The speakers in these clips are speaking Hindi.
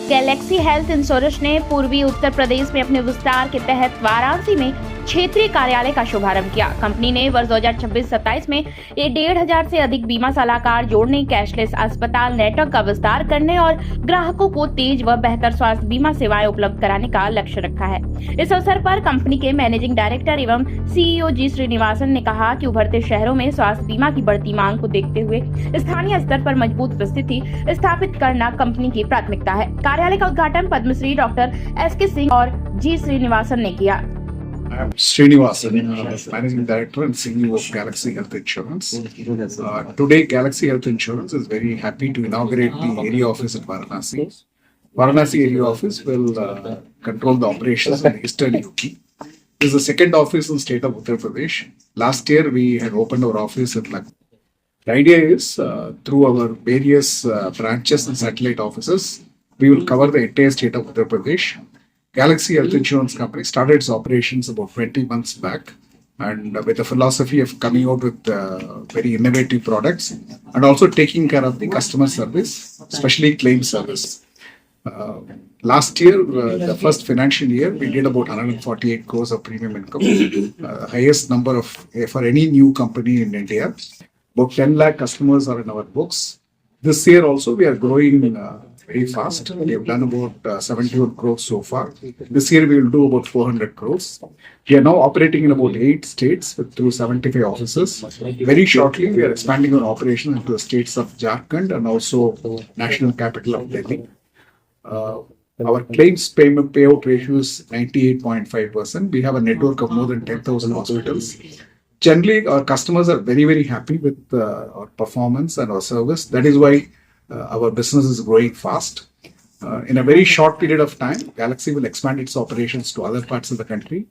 गैलेक्सी हेल्थ इंश्योरेंस ने पूर्वी उत्तर प्रदेश में अपने विस्तार के तहत वाराणसी में क्षेत्रीय कार्यालय का शुभारंभ किया। कंपनी ने वर्ष 2026-27 में ये 1,500 से अधिक बीमा सलाहकार जोड़ने, कैशलेस अस्पताल नेटवर्क का विस्तार करने और ग्राहकों को तेज व बेहतर स्वास्थ्य बीमा सेवाएं उपलब्ध कराने का लक्ष्य रखा है। इस अवसर पर कंपनी के मैनेजिंग डायरेक्टर एवं सीईओ जी श्रीनिवासन ने कहा कि उभरते शहरों में स्वास्थ्य बीमा की बढ़ती मांग को देखते हुए स्थानीय स्तर पर मजबूत स्थिति स्थापित करना कंपनी की प्राथमिकता है। कार्यालय का उद्घाटन पद्मश्री डॉक्टर एस.के. सिंह और जी श्रीनिवासन ने किया। I'm Srinivasan, Managing Director and CEO of Galaxy Health Insurance. Today, Galaxy Health Insurance is very happy to inaugurate the area office at Varanasi. Varanasi area office will control the operations in Eastern UP. This is the second office in the state of Uttar Pradesh. Last year, we had opened our office at Lucknow. The idea is, through our various branches and satellite offices, we will cover the entire state of Uttar Pradesh. Galaxy Health Insurance Company started its operations about 20 months back, and with the philosophy of coming out with very innovative products and also taking care of the customer service, especially claim service. Last year, the first financial year, we did about 148 crores of premium income, highest number of for any new company in India. About 10 lakh customers are in our books. This year also, we are growing very fast. We have done about 71 crores so far. This year we will do about 400 crores. We are now operating in about 8 states through 75 offices. Very shortly we are expanding our operation into the states of Jharkhand and also National Capital of Delhi. Our claims payment payout ratio is 98.5%. We have a network of more than 10,000 hospitals. Generally, our customers are very, very happy with our performance and our service. That is why our business is growing fast. In a very short period of time, Galaxy will expand its operations to other parts of the country.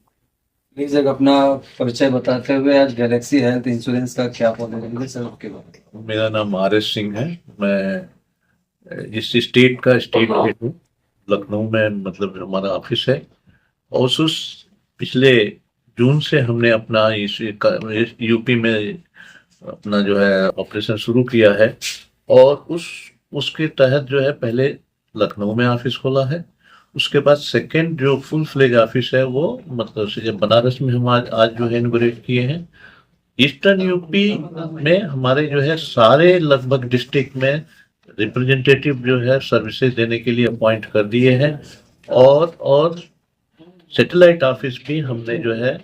Please एक अपना परिचय बताते हुए आज गैलेक्सी हेल्थ इंश्योरेंस का क्या पॉलिसी सर आपके बारे में। मेरा नाम आर.एस. सिंह है। मैं इस स्टेट का स्टेट हेड हूँ। लखनऊ में मतलब हमारा ऑफिस है और उस पिछले जून से हमने अपना इस यूपी में अपना जो है ऑपरेशन शुरू किया है और उसके तहत जो है पहले लखनऊ में ऑफिस खोला है। उसके बाद सेकंड जो फुल फ्लेज ऑफिस है वो मतलब से जब बनारस में हम आज जो है इनॉग्रेट किए हैं। ईस्टर्न यूपी में हमारे जो है सारे लगभग डिस्ट्रिक्ट में रिप्रेजेंटेटिव जो है सर्विसेज देने के लिए अपॉइंट कर दिए हैं और सैटेलाइट ऑफिस भी हमने जो है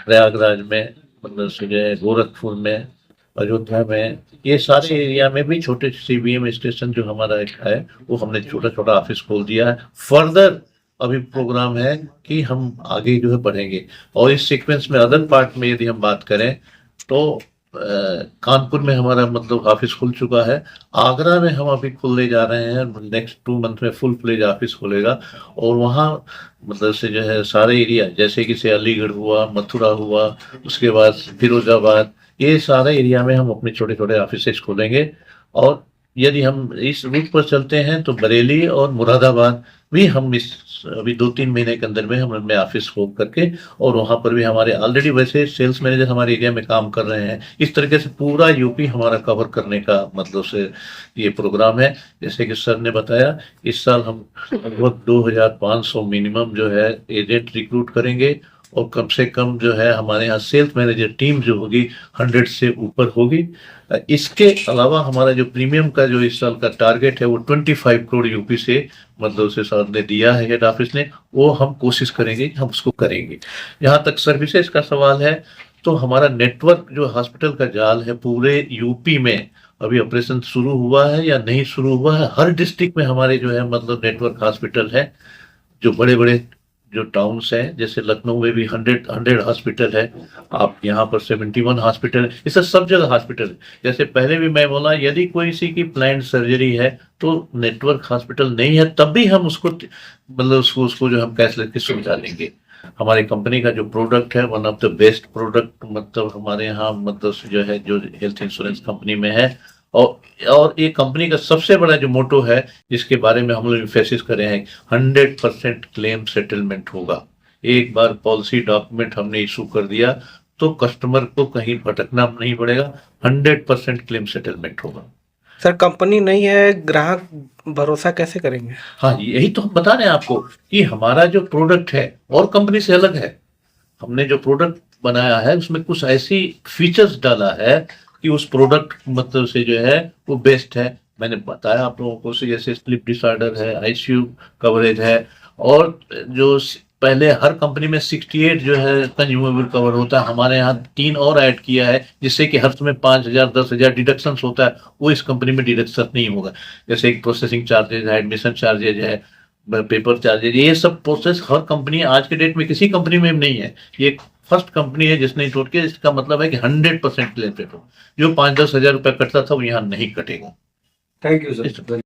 प्रयागराज में मतलब से जो है गोरखपुर में अयोध्या में ये सारे एरिया में भी छोटे CBM स्टेशन जो हमारा एक है वो हमने छोटा छोटा ऑफिस खोल दिया है। फर्दर अभी प्रोग्राम है कि हम आगे जो है बढ़ेंगे और इस सीक्वेंस में अदर पार्ट में यदि हम बात करें तो कानपुर में हमारा मतलब ऑफिस खुल चुका है। आगरा में हम अभी खुलने जा रहे हैं। नेक्स्ट 2 मंथ में फुल फ्लेज ऑफिस खुलेगा और वहाँ मतलब से जो है सारे एरिया जैसे कि से अलीगढ़ हुआ, मथुरा हुआ, उसके बाद फिरोजाबाद, ये सारे एरिया में हम अपने छोटे छोटे ऑफिसेस खोलेंगे। और यदि हम इस रूट पर चलते हैं तो बरेली और मुरादाबाद भी हम इस अभी 2-3 महीने के अंदर में हम उनमें ऑफिस खोल करके और वहाँ पर भी हमारे ऑलरेडी वैसे सेल्स मैनेजर हमारे एरिया में काम कर रहे हैं। इस तरीके से पूरा यूपी हमारा कवर करने का मतलब से ये प्रोग्राम है। जैसे कि सर ने बताया इस साल हम लगभग 2,500 मिनिमम जो है एजेंट रिक्रूट करेंगे और कम से कम जो है हमारे यहाँ सेल्स मैनेजर टीम जो होगी 100 से ऊपर होगी। इसके अलावा हमारा जो प्रीमियम का जो इस साल का टारगेट है वो 25 करोड़ यूपी से मतलब से सर ने दिया है हेड ऑफिस ने, वो हम कोशिश करेंगे हम उसको करेंगे। यहाँ तक सर्विसेज का सवाल है तो हमारा नेटवर्क जो हॉस्पिटल का जाल है पूरे यूपी में अभी ऑपरेशन शुरू हुआ है या नहीं शुरू हुआ है। हर डिस्ट्रिक्ट में हमारे जो है मतलब नेटवर्क हॉस्पिटल है। जो बड़े बड़े जो टाउन्स हैं जैसे लखनऊ में भी 100 हॉस्पिटल है। आप यहाँ पर 71 हॉस्पिटल है। इससे सब जगह हॉस्पिटल है। जैसे पहले भी मैं बोला यदि कोई सी की प्लान्ड सर्जरी है तो नेटवर्क हॉस्पिटल नहीं है तब भी हम उसको मतलब उसको जो हम कैशलेस की सुविधा देंगे। हमारी कंपनी का जो प्रोडक्ट है one of the best product मतलब हमारे यहाँ मतलब जो है जो हेल्थ इंश्योरेंस कंपनी में है। और ये कंपनी का सबसे बड़ा जो मोटो है जिसके बारे में हम लोग एम्फेसिस कर रहे हैं 100% क्लेम सेटलमेंट होगा। एक बार पॉलिसी डॉक्यूमेंट हमने इशू कर दिया तो कस्टमर को कहीं भटकना नहीं पड़ेगा। 100% क्लेम सेटलमेंट होगा। सर कंपनी नहीं है, ग्राहक भरोसा कैसे करेंगे? हाँ, यही तो हम बता रहे हैं आपको कि हमारा जो प्रोडक्ट है और कंपनी से अलग है। हमने जो प्रोडक्ट बनाया है उसमें कुछ ऐसी फीचर्स डाला है कि उस प्रोडक्ट मतलब से जो है वो बेस्ट है। मैंने बताया आप लोगों को, जैसे स्लीप डिसऑर्डर है, आईसीयू कवरेज है, और जो पहले हर कंपनी में 68 जो है कंज्यूमेबल कवर होता है, हमारे यहाँ 3 और ऐड किया है, जिससे कि हर समय 5,000 10,000 डिडक्शन होता है, वो इस कंपनी में डिडक्शन नहीं होगा। जैसे एक प्रोसेसिंग चार्जेज है, एडमिशन चार्जेज है, पेपर चार्जेज, ये सब प्रोसेस हर कंपनी आज के डेट में किसी कंपनी में नहीं है। ये फर्स्ट कंपनी है जिसने छोड़ के, इसका मतलब है कि 100% क्लेम पेपर जो 5-10 हजार रुपया कटता था वो यहाँ नहीं कटेगा। Thank you sir.